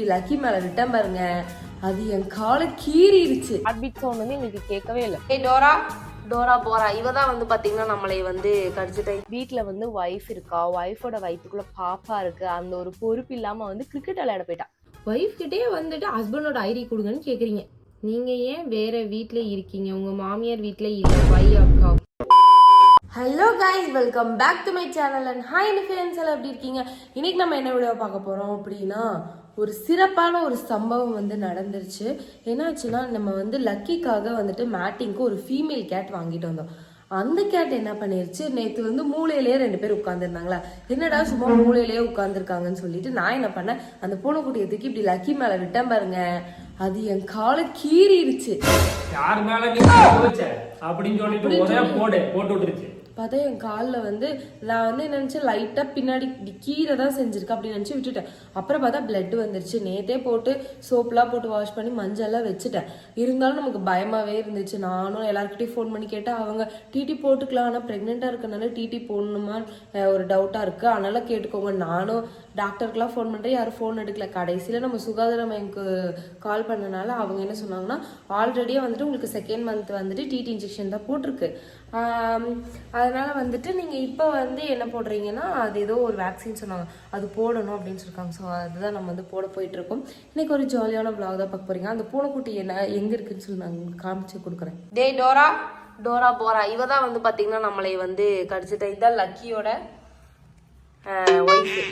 இப்படி லக்கி மேல விட்டேன் பாருங்க, அது என் காலை கீறிடுச்சு. ஹார்ட்பீட் சவுண்ட் வந்து எங்களுக்கு கேட்கவே இல்லை. ஏய் டோரா டோரா போரா, இவ தான் வந்து பாத்தீங்கன்னா நம்மளை வந்து கடிச்சிட்டேன். வீட்டுல வந்து ஒய்ஃப் இருக்கா, ஒய்ஃபோட வயிற்றுக்குள்ள பாப்பா இருக்கு, அந்த ஒரு பொறுப்பு இல்லாம வந்து கிரிக்கெட் விளையாட போயிட்டா. ஒய்ஃப் கிட்டே வந்துட்டு ஹஸ்பண்டோட ஐடி கொடுங்கன்னு கேக்குறீங்க. நீங்க ஏன் வேற வீட்டுல இருக்கீங்க? உங்க மாமியார் வீட்டுல இல்ல? வை அக்கா. Hello guys, welcome back to my channel and hi friends, எல்லாம் எப்படி இருக்கீங்க? இன்னைக்கு நம்ம என்ன வீடியோ பார்க்க போறோம் அப்படின்னா, ஒரு சிறப்பான ஒரு சம்பவம் வந்து நடந்துருச்சு. என்னாச்சுன்னா, நம்ம வந்து லக்கிக்காக வந்துட்டு மேட்டிங்க்கு ஒரு ஃபீமேல் கேட் வாங்கிட்டு வந்தோம். அந்த கேட் என்ன பண்ணிருச்சு, நேற்று வந்து மூளையிலேயே 2 பேர் உட்காந்துருந்தாங்களா, என்னடா சும்மா மூளையிலேயே உட்காந்துருக்காங்கன்னு சொல்லிட்டு நான் என்ன பண்ணேன், அந்த பூனைக்குட்டியை தூக்கி இப்படி லக்கி மேல விட்டேன் பாருங்க, அது என் காலை கீறிடுச்சு. யார் மேல அப்படின்னு சொல்லிட்டு ஒரே போட்டு விட்டுருச்சு. பார்த்தா என் காலில் வந்து நான் வந்து நினச்சேன் லைட்டாக பின்னாடி கீரை தான் செஞ்சுருக்கேன் அப்படின்னு நினச்சி விட்டுட்டேன். அப்புறம் பார்த்தா பிளட் வந்துருச்சு. நேற்றே போட்டு சோப்லாம் போட்டு வாஷ் பண்ணி மஞ்சள்லாம் வச்சுட்டேன். இருந்தாலும் நமக்கு பயமாகவே இருந்துச்சு. நானும் எல்லாருக்கிட்டையும் ஃபோன் பண்ணி கேட்டால் அவங்க டிடி போட்டுக்கலாம், ஆனால் ப்ரெக்னெண்ட்டாக இருக்கனால டிடி போடணுமா ஒரு டவுட்டாக இருக்குது, அதனால் கேட்டுக்கோங்க. நானும் டாக்டருக்கெலாம் ஃபோன் பண்ணுறேன், யாரும் ஃபோன் எடுக்கல. கடைசியில் நம்ம சுகாதார மையம்க்கு கால் பண்ணனால அவங்க என்ன சொன்னாங்கன்னா, ஆல்ரெடியே வந்துட்டு உங்களுக்கு 2nd மந்த் வந்துட்டு டிடி இன்ஜெக்ஷன் தான் போட்டிருக்கு, அதனால் வந்துட்டு நீங்கள் இப்போ வந்து என்ன போடுறீங்கன்னா, அது ஏதோ ஒரு வேக்சின் சொன்னாங்க, அது போடணும் அப்படின்னு சொல்லியிருக்காங்க. ஸோ அதுதான் நம்ம வந்து போட போயிட்டுருக்கோம். இன்றைக்கி ஒரு ஜாலியான விளாக் தான் பார்க்க போகிறீங்க. அந்த பூனைக்குட்டி எங்கே இருக்குதுன்னு சொல்லி நான் காமிச்சு கொடுக்குறேன். டேய் டோரா டோரா போரா, இவ தான் வந்து பார்த்தீங்கன்னா நம்மளை வந்து கடிச்சிட்டேன். இதுதான் லக்கியோட ஒய்ஃபு,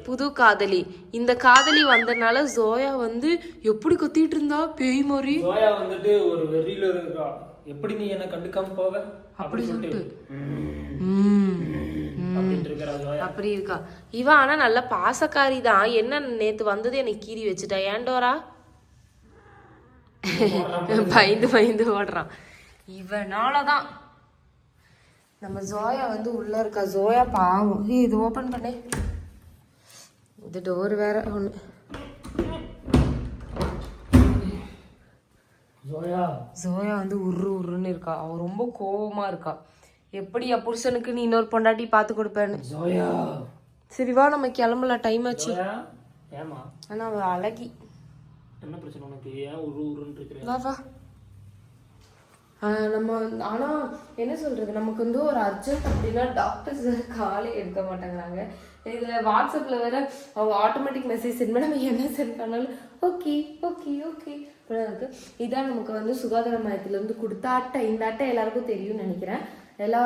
புது காதலி. இந்த காதலி வந்ததுனால ஜோயா வந்து எப்படி கத்திட்டு இருந்தா பேய் மாதிரி. ஜோயா வந்துட்டு ஒரு வெறியில இருக்கா, எப்படி நீ என்ன கண்டுக்காம போக அப்படி சொல்லிட்டு அப்படி இருக்கா இவ. ஆனா நல்ல பாசக்காரி தான். என்ன நேத்து வந்தது எனக்கு கீறி வச்சுட்டா. ஏண்டோரா பயந்து பயந்து ஓடுறான். இவனாலதான் நம்ம ஜோயா வந்து உள்ள இருக்கா. ஜோயா பாவம். இது ஓபன் பண்ணே, இது டோர் வேற ஒண்ணு. ஜோயா வந்து உருன்னு இருக்கா. அவ ரொம்ப கோவமா இருக்கா. எப்படி புருஷனுக்கு நீ இன்னொரு பொண்டாட்டி பார்த்து கொடுப்பேன்னு. ஜோயா சரி வா, நம்ம கிளம்பல, டைம் ஆச்சு. ஏமா ஆனா அவ அழகி. என்ன பிரச்சனை உனக்கு? ஏன் உருன்னு இருக்கிற? வா வா. நம்ம ஆனா என்ன சொல்றது, நமக்கு வந்து ஒரு அர்ஜென்ட் அப்படின்னா டாக்டர்ஸ் காலே எடுக்க மாட்டேங்கிறாங்க. இதுல வாட்ஸ்அப்ல வேற அவங்க ஆட்டோமேட்டிக் மெசேஜ் சென்ட் பண்ணி நம்ம என்ன சென்ட் பண்ணாலும் ஓகே ஓகே ஓகே இருக்கு. இதான் நமக்கு வந்து சுகாதார மையத்துல இருந்து கொடுத்த அட்டை. இந்த அட்டை எல்லாருக்கும் தெரியும்னு நினைக்கிறேன். எல்லா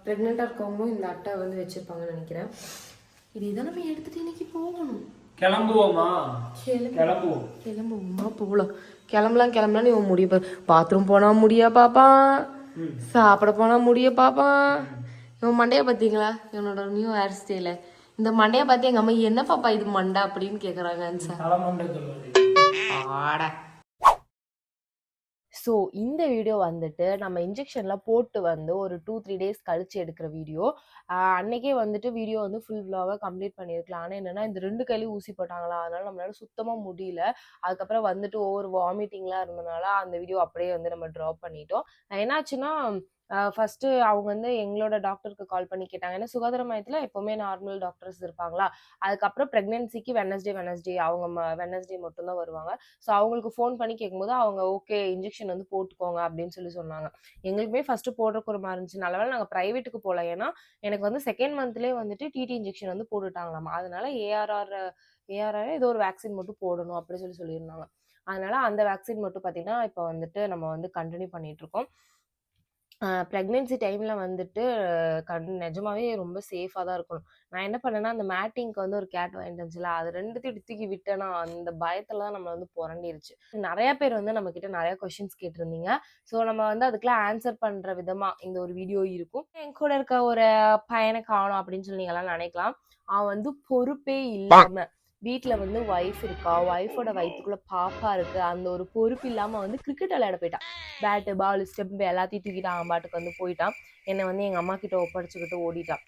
ப்ரெக்னெண்டா இருக்கவங்களும் இந்த அட்டை வந்து வச்சிருப்பாங்கன்னு நினைக்கிறேன். இதுதான் நம்ம எடுத்துட்டு இன்னைக்கு போகணும். கிளம்புவோமா? கிளம்புவோமா? போகலாம். கிளம்பலாம் இவன் முடிய பாத்ரூம் போனா முடியா பாப்பான், சாப்பிட போனா முடிய பாப்பான். இவன் மண்டையை பார்த்தீங்களா, இவனோட நியூ ஹேர் ஸ்டைல. இந்த மண்டையை பார்த்து எங்க அம்மா என்ன பாப்பா இது மண்டை அப்படின்னு கேக்குறாங்க. ஸோ இந்த வீடியோ வந்துட்டு நம்ம இன்ஜெக்ஷன்லாம் போட்டு வந்து ஒரு 2-3 டேஸ் கழிச்சு எடுக்கிற வீடியோ. அன்னைக்கே வந்துட்டு வீடியோ வந்து ஃபுல் விளாக கம்ப்ளீட் பண்ணியிருக்கலாம். ஆனால் என்னன்னா, இந்த 2 கையிலையும் ஊசி போட்டாங்களா, அதனால நம்மளால சுத்தமாக முடியல. அதுக்கப்புறம் வந்துட்டு ஒவ்வொரு வாமிட்டிங்லாம் இருந்தனால அந்த வீடியோ அப்படியே வந்து நம்ம ட்ராப் பண்ணிட்டோம். என்னாச்சுன்னா, ஃபர்ஸ்ட் அவங்க வந்து எங்களோட டாக்டருக்கு கால் பண்ணி கேட்டாங்க. ஏன்னா சுகாதார மையத்தில் எப்போவுமே நார்மல் டாக்டர்ஸ் இருப்பாங்களா. அதுக்கப்புறம் ப்ரெக்னென்சிக்கு வெனஸ்டே அவங்க வெனஸ்டே மட்டும்தான் வருவாங்க. ஸோ அவங்களுக்கு ஃபோன் பண்ணி கேட்கும்போது அவங்க ஓகே இன்ஜெக்ஷன் வந்து போட்டுக்கோங்க அப்படின்னு சொன்னாங்க. எங்களுக்குமே ஃபர்ஸ்ட் போடுறக்கு ஒரு மாதிரி இருந்துச்சு. நல்லவேளை நாங்கள் ப்ரைவேட்டுக்கு போகல. ஏன்னா எனக்கு வந்து 2nd மந்த்லேயே வந்துட்டு டிடி இன்ஜெக்ஷன் வந்து போட்டுட்டாங்களாமா. அதனால ஏஆர்ஆர் ஏதோ ஒரு வேக்சின் மட்டும் போடணும் அப்படின்னு சொல்லியிருந்தாங்க. அதனால அந்த வேக்சின் மட்டும் பார்த்தீங்கன்னா இப்போ வந்துட்டு நம்ம வந்து கண்டினியூ பண்ணிட்டு இருக்கோம். ப்ரெக்னென்சி டைமில் வந்துட்டு நிஜமாவே ரொம்ப சேஃபாக தான் இருக்கணும். நான் என்ன பண்ணேன்னா, அந்த மேட்டிங்க்கு வந்து ஒரு கேட் வாங்கிட்டு வந்துச்சுல, அது 2த்தையும் தூக்கி விட்டேன்னா அந்த பயத்தில் தான் நம்மளை வந்து புரண்டிருச்சு. நிறைய பேர் வந்து நம்மக்கிட்ட நிறைய கொஷின்ஸ் கேட்டிருந்தீங்க. ஸோ நம்ம வந்து அதுக்கெல்லாம் ஆன்சர் பண்ணுற விதமாக இந்த ஒரு வீடியோ இருக்கும். என் கூட இருக்க ஒரு பையனை காணும் அப்படின்னு சொல்லி நீங்கள்லாம் நினைக்கலாம். அவன் வந்து பொறுப்பே இல்லாமல் வீட்டில் வந்து ஒய்ஃப் இருக்கா, ஒய்ஃபோட வயிற்றுக்குள்ள பாப்பா இருக்கு, அந்த ஒரு பொறுப்பு இல்லாமல் வந்து கிரிக்கெட் விளையாட போயிட்டான். பேட்டு பால் ஸ்டெம்பு எல்லாத்தையும் தூக்கிட்டு அவன் பாட்டுக்கு வந்து போயிட்டான். என்னை வந்து எங்கள் அம்மா கிட்ட ஒப்படைச்சிக்கிட்டு ஓடிட்டான்.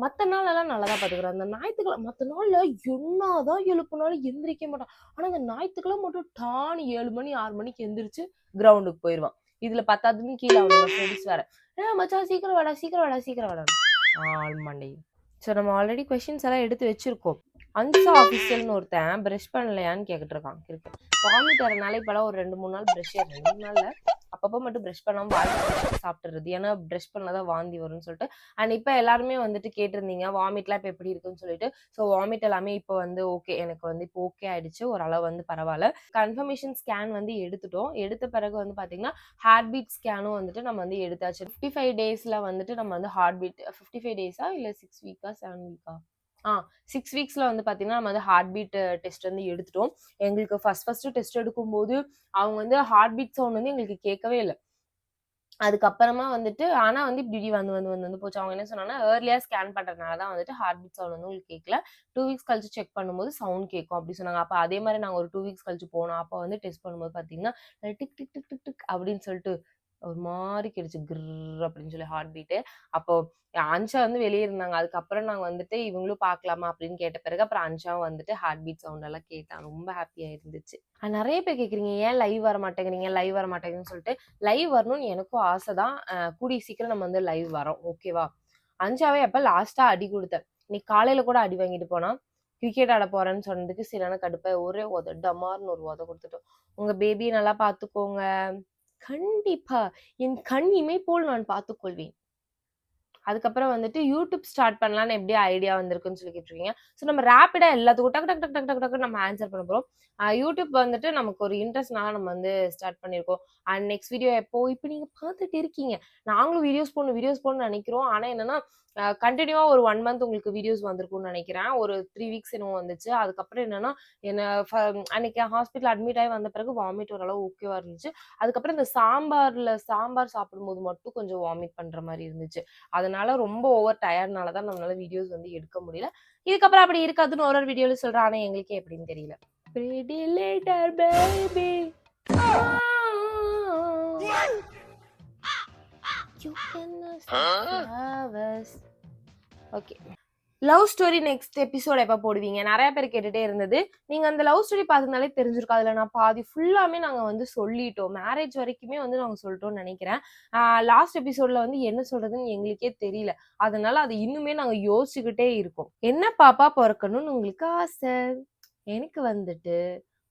மற்ற நாளெல்லாம் நல்லா தான் பார்த்துக்குறான். அந்த ஞாயிற்றுக்கிழமை மற்ற நாளில் என்னதான் எழுப்புனாலும் எந்திரிக்க மாட்டான். ஆனால் அந்த ஞாயிற்றுக்கிழமை மட்டும் டானி 7 மணி 6 மணிக்கு எந்திரிச்சு கிரவுண்டுக்கு போயிடுவான். இதில் 10வது கீழே அவனோட ஃப்ரெண்ட்ஸ் வேற, மச்சான் சீக்கிரம் வாடா ஆள் மண்டை. ஸோ நம்ம ஆல்ரெடி கொஷின்ஸ் எல்லாம் எடுத்து வச்சிருக்கோம். அன்சா ஆஃபீஷியல்னு ஒருத்தன் ப்ரஷ் பண்ணலையான்னு கேட்டுட்டு இருக்கான் இருக்கு. வாமிட் வரனால இப்போலாம் ஒரு 2-3 நாள் ப்ரஷ் 2 நாள்ல அப்பப்போ மட்டும் ப்ரஷ் பண்ணாமல் வாங்கி சாப்பிட்டுறது. ஏன்னா ப்ரஷ் பண்ணாதான் வாந்தி வரும்னு சொல்லிட்டு. அண்ட் இப்போ எல்லாருமே வந்துட்டு கேட்டிருந்தீங்க வாமிட்லாம் இப்போ எப்படி இருக்குன்னு சொல்லிட்டு. ஸோ வாமிட் எல்லாமே இப்போ வந்து ஓகே, எனக்கு வந்து இப்போ ஓகே ஆயிடுச்சு, ஓரளவு வந்து பரவாயில்ல. கன்ஃபர்மேஷன் ஸ்கேன் வந்து எடுத்துட்டோம். எடுத்த பிறகு வந்து பார்த்தீங்கன்னா ஹார்ட் பீட் ஸ்கேனும் வந்துட்டு நம்ம வந்து எடுத்தாச்சு. 55 டேஸில் வந்துட்டு நம்ம வந்து ஹார்ட் பீட் 55 டேஸா இல்லை 6 வீக்கா 7 வீக்கா 6 வீக்ஸ்ல வந்து பார்த்தீங்கன்னா நம்ம வந்து ஹார்ட் பீட் டெஸ்ட் வந்து எடுத்துட்டோம். எங்களுக்கு ஃபர்ஸ்ட் டெஸ்ட் எடுக்கும்போது அவங்க வந்து ஹார்ட் பீட் சவுண்ட் வந்து எங்களுக்கு கேட்கவே இல்லை. அதுக்கப்புறமா வந்துட்டு ஆனா வந்து இப்படி வந்து போச்சு. அவங்க என்ன சொன்னாங்கன்னா ஏர்லியா ஸ்கேன் பண்றதுனால தான் வந்துட்டு ஹார்ட் பீட் சவுண்ட் வந்து உங்களுக்கு கேட்கல, 2 வீக்ஸ் கழிச்சு செக் பண்ணும்போது சவுண்ட் கேட்கும் அப்படி சொன்னாங்க. அப்போ அதே மாதிரி நாங்கள் ஒரு 2 வீக்ஸ் கழிச்சு போனோம். அப்போ வந்து டெஸ்ட் பண்ணும்போது பார்த்தீங்கன்னா tick tick tick tick tick அப்படின்னு சொல்லிட்டு ஒரு மாதிரி கிடைச்சு கிர் அப்படின்னு சொல்லி ஹார்ட் பீட்டு. அப்போ அன்ஷா வந்து வெளியே இருந்தாங்க. அதுக்கப்புறம் நாங்கள் வந்துட்டு இவங்களும் பார்க்கலாமா அப்படின்னு கேட்ட பிறகு அப்புறம் அன்ஷாவும் வந்துட்டு ஹார்ட் பீட் சவுண்ட் எல்லாம் கேட்டான். ரொம்ப ஹாப்பியா இருந்துச்சு. நிறைய பேர் கேட்குறீங்க ஏன் லைவ் வர மாட்டேங்குதுன்னு சொல்லிட்டு. லைவ் வரணும்னு எனக்கும் ஆசை தான். கூடிய சீக்கிரம் நம்ம வந்து லைவ் வரோம், ஓகேவா? அன்ஷாவே எப்போ லாஸ்டா அடி கொடுத்தேன். இன்னைக்கு காலையில கூட அடி வாங்கிட்டு போனா. கிரிக்கெட் ஆட போறேன்னு சொன்னதுக்கு சரியான கடுப்பை ஒரே டமார்னு ஒரு உத கொடுத்துட்டோம். உங்க பேபியை நல்லா பார்த்துக்கோங்க. கண்டிப்பா என் கண் இமை போல் நான் பார்த்துக்கொள்வேன். அதுக்கப்புறம் வந்துட்டு யூடியூப் ஸ்டார்ட் பண்ணலான்னு எப்படி ஐடியா வந்திருக்குன்னு சொல்லி கேட்டிருக்கீங்க. ஸோ நம்ம ரேப்பிடா எல்லாத்துக்கும் டக்கு டக்கு டக்கு டக்கு டக்கு நம்ம ஆன்சர் பண்ண போகிறோம். யூடியூப் வந்துட்டு நமக்கு ஒரு இன்ட்ரெஸ்ட்னால நம்ம வந்து ஸ்டார்ட் பண்ணியிருக்கோம். அண்ட் நெக்ஸ்ட் வீடியோ எப்போ இப்போ நீங்கள் பார்த்துட்டு இருக்கீங்க. நாங்களும் வீடியோஸ் போடணும்னு நினைக்கிறோம். ஆனால் என்னன்னா கண்டினியூவாக ஒரு 1 மந்த் உங்களுக்கு வீடியோஸ் வந்திருக்கும்னு நினைக்கிறேன். ஒரு 3 வீக்ஸ் என்னவோ வந்துச்சு. அதுக்கப்புறம் என்னன்னா என்ன அன்னைக்கு ஹாஸ்பிட்டல் அட்மிட் ஆகி வந்த பிறகு வாமிட் ஓரளவு ஓகேவா இருந்துச்சு. அதுக்கப்புறம் இந்த சாம்பார் சாப்பிடும்போது மட்டும் கொஞ்சம் வாமிட் பண்ற மாதிரி இருந்துச்சு. அதனால ரொம்ப ஓவர் டயர்ட்னால தான் நம்மளால வீடியோஸ் வந்து எடுக்க முடியல. இதுக்கப்புறம் அப்படி இருக்காதுன்னு ஒரு வீடியோல சொல்றேன். ஆனா எங்களுக்கே எப்படின்னு தெரியல. Pretty little baby. You cannot have us. Okay, love story next episode எப்போ போடுவீங்க? நிறைய பேர் கேட்டுட்டே இருந்தது. நீங்க அந்த லவ் ஸ்டோரி பார்த்ததுனாலே தெரிஞ்சிருக்கும். அதுல நான் பாதி ஃபுல்லாமே நாங்க வந்து சொல்லிட்டோம். மேரேஜ் வரைக்குமே வந்து நாங்க சொல்லிட்டோம்னு நினைக்கிறேன். லாஸ்ட் எபிசோட்ல வந்து என்ன சொல்றதுன்னு எங்களுக்கே தெரியல. அதனால அது இன்னுமே நாங்க யோசிச்சுக்கிட்டே இருக்கோம். என்ன பாப்பா பிறக்கணும்னு உங்களுக்கு ஆசை? எனக்கு வந்துட்டு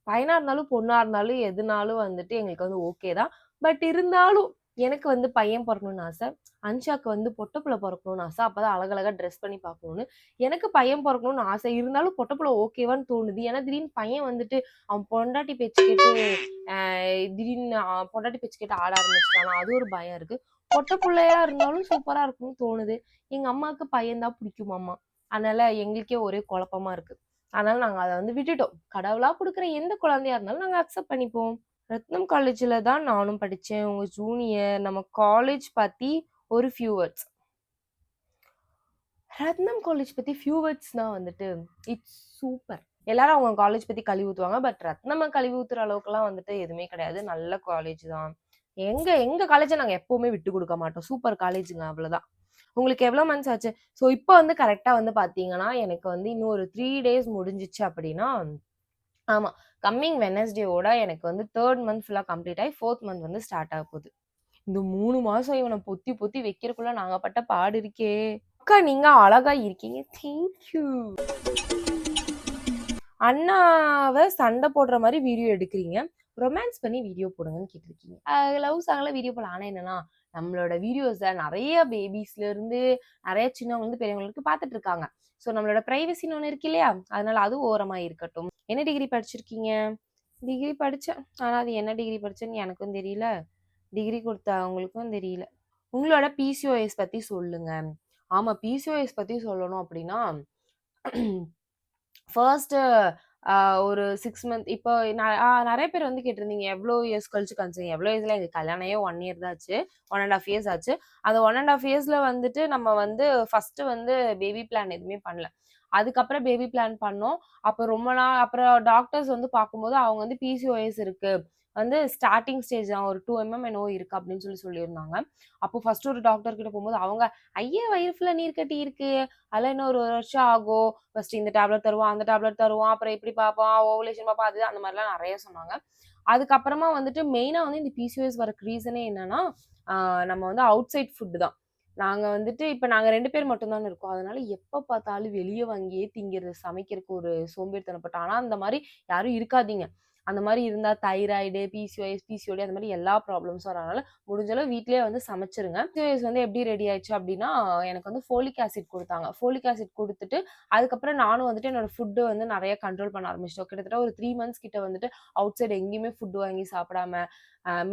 பையனா இருந்தாலும் பொண்ணா இருந்தாலும் எதுனாலும் வந்துட்டு எங்களுக்கு வந்து ஓகே தான். பட் இருந்தாலும் எனக்கு வந்து பையன் பிறக்கணும்னு ஆசை. அன்ஷாக்கு வந்து பொட்டப்புள்ள பிறக்கணும்னு ஆசை. அப்பதான் அழகழகா ட்ரெஸ் பண்ணி பார்க்கணும்னு. எனக்கு பையன் பிறக்கணும்னு ஆசை. இருந்தாலும் பொட்டப்புள்ள ஓகேவான்னு தோணுது. ஏன்னா திடீர்னு பையன் வந்துட்டு அவன் பொண்டாட்டி பேச்சு கேட்டு திடீர்னு பொண்டாட்டி பேச்சு கேட்டு ஆட ஆரம்பிச்சிட்டானா, அது ஒரு பயம் இருக்கு. பொட்ட பிள்ளையா இருந்தாலும் சூப்பரா இருக்கும்னு தோணுது. எங்க அம்மாவுக்கு பையன் தான் பிடிக்குமாம்மா. அதனால எங்களுக்கே ஒரே குழப்பமா இருக்கு. அதனால நாங்க அதை வந்து விட்டுட்டோம். கடவுளா கொடுக்குற எந்த குழந்தையா இருந்தாலும் நாங்க அக்செப்ட் பண்ணிப்போம். ரத்னம் காலேஜ்ல தான் நானும் படிச்சேன். உங்க ஜூனியர். நம்ம காலேஜ் பத்தி ஒரு ஃபியூ வேர்ட்ஸ். ரத்னம் காலேஜ் பத்தி ஃபியூ வேர்ட்ஸ்னா வந்துட்டு இட்ஸ் சூப்பர். எல்லாரும் அவங்க காலேஜ் பத்தி கழுவி ஊத்துவாங்க. பட் ரத்னமா கழுவி ஊத்துற அளவுக்குலாம் வந்துட்டு எதுவுமே கிடையாது. நல்ல காலேஜ் தான். எங்க காலேஜை நாங்க எப்பவுமே விட்டு கொடுக்க மாட்டோம். சூப்பர் காலேஜுங்க, அவ்வளவுதான். உங்களுக்கு எவ்வளவு மந்த்ஸ் ஆச்சு? ஸோ இப்போ வந்து கரெக்டா வந்து பாத்தீங்கன்னா எனக்கு வந்து இன்னும் ஒரு 3 days முடிஞ்சிச்சு அப்படின்னா, ஆமா, கம்மிங் வெனஸ்டேவோட எனக்கு வந்து 3rd மந்த் ஃபுல்லா கம்ப்ளீட் ஆகி 4th மந்த் வந்து ஸ்டார்ட் ஆக போகுது. இந்த 3 மாசம் இவனை பொத்தி பொத்தி வைக்கிறதுக்குள்ள நாங்க பட்ட பாடு இருக்கே. அக்கா நீங்க அழகா இருக்கீங்க. தேங்க்யூ. அண்ணாவை சண்டை போடுற மாதிரி வீடியோ எடுக்கிறீங்க, ரொமான்ஸ் பண்ணி வீடியோ போடுங்கன்னு கேட்டிருக்கீங்க. லவ் சாங்ல வீடியோ போடலாம். ஆனா என்னன்னா நம்மளோட வீடியோஸை நிறைய பேபிஸ்ல இருந்து நிறைய சின்னவங்க வந்து பெரியவங்களுக்கு பார்த்துட்டு இருக்காங்க. ஸோ நம்மளோட பிரைவசின்னு ஒன்று இருக்கு இல்லையா? அதனால அது ஓரமா இருக்கட்டும். என்ன டிகிரி படிச்சிருக்கீங்க? டிகிரி படித்தேன். ஆனால் அது என்ன டிகிரி படித்தேன்னு எனக்கும் தெரியல, டிகிரி கொடுத்தவங்களுக்கும் தெரியல. உங்களோட பிசிஓஎஸ் பற்றி சொல்லுங்க. ஆமாம், பிசிஓஎஸ் பற்றி சொல்லணும் அப்படின்னா ஃபர்ஸ்ட்டு ஒரு 6 மந்த் இப்போ நிறைய பேர் வந்து கேட்டிருந்தீங்க எவ்வளோ இயர்ஸ் கழிச்சு கன்சீவ். எவ்வளோ இயர்ஸில் எங்களுக்கு கல்யாணமே 1 year தான் ஆச்சு, 1.5 years ஆச்சு. அந்த 1.5 yearsல வந்துட்டு நம்ம வந்து ஃபஸ்ட்டு வந்து பேபி பிளான் எதுவுமே பண்ணல. அதுக்கப்புறம் பேபி பிளான் பண்ணோம். அப்போ ரொம்ப நாள் அப்புறம் டாக்டர்ஸ் வந்து பார்க்கும்போது அவங்க வந்து பிசிஓஎஸ் இருக்கு, வந்து ஸ்டார்டிங் ஸ்டேஜ் தான், ஒரு 2 mm என்னவோ இருக்கு அப்படின்னு சொல்லியிருந்தாங்க. அப்போ ஃபர்ஸ்ட் ஒரு டாக்டர் கிட்ட போகும்போது அவங்க ஐயா வயிறு ஃபுல்லாக நீர் கட்டி இருக்கு, அதெல்லாம் இன்னும் ஒரு வருஷம் ஆகும், ஃபர்ஸ்ட் இந்த டேப்லெட் தருவோம் அந்த டேப்லெட் தருவோம், அப்புறம் எப்படி பார்ப்போம் ஓவலேஷன் பார்ப்போம், அது அந்த மாதிரிலாம் நிறைய சொன்னாங்க. அதுக்கப்புறமா வந்துட்டு மெயினாக வந்து இந்த பிசிஓஎஸ் வரக்கு ரீசனே என்னன்னா நம்ம வந்து அவுட் சைட் ஃபுட்டு தான். நாங்க வந்துட்டு இப்ப நாங்க 2 பேர் மட்டும் தானே இருக்கோம். அதனால எப்ப பார்த்தாலும் வெளிய வாங்கியே திங்கிறது, சமைக்கிறதுக்கு ஒரு சோம்பேறித்தனப்பட்டோம். ஆனா அந்த மாரி யாரும் இருக்காதீங்க. அந்த மாரி இருந்தா தைராய்டு, பிசிஓஎஸ், பிசிஓடி அந்த மாரி எல்லா ப்ராப்ளம்ஸும் வரும். அதனால முடிஞ்ச அளவு வீட்லயே வந்து சமைச்சுருங்க. பிசிஓஎஸ் வந்து எப்படி ரெடி ஆயிடுச்சு அப்படின்னா, எனக்கு வந்து ஃபோலிக் ஆசிட் குடுத்தாங்க. ஃபோலிக் ஆசிட் குடுத்துட்டு, அதுக்கப்புறம் நானும் வந்துட்டு என்னோட ஃபுட் வந்து நெறைய கண்ட்ரோல் பண்ண ஆரம்பிச்சுட்டோம். கிட்டத்தட்ட ஒரு 3 மந்த்ஸ் கிட்ட வந்துட்டு அவுட் சைட் எங்கேயுமே ஃபுட் வாங்கி சாப்பிடாம,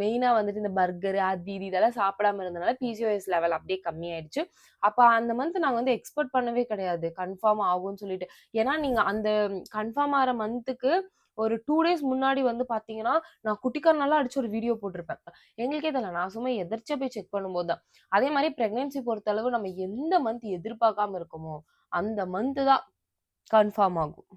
மெயினா வந்துட்டு இந்த பர்கர் அது இது இதெல்லாம் சாப்பிடாம இருந்தனால பிசிஓஎஸ் லெவல் அப்படியே கம்மியாயிடுச்சு. அப்ப அந்த மந்த் நாங்க வந்து எக்ஸ்பெக்ட் பண்ணவே கிடையாது. கன்ஃபார்ம் ஆகும்ன்னு சொல்லிட்டு. ஏன்னா நீங்க அந்த கன்ஃபார்ம் ஆற மந்த்துக்கு ஒரு 2 டேஸ் முன்னாடி வந்து பார்த்தீங்கன்னா, நான் குட்டிக்கரணெல்லாம் அடிச்சு ஒரு வீடியோ போட்டிருப்பேன். எங்களுக்கே தெரியல. நான் சும்மா எதர்ச்சியா போய் செக் பண்ணும்போது தான். அதே மாரி பிரெக்னன்சி பொறுத்தளவு நம்ம எந்த மந்த் எதிர்பார்க்காம இருக்கோமோ, அந்த மந்த் தான் கன்ஃபார்ம் ஆகும்.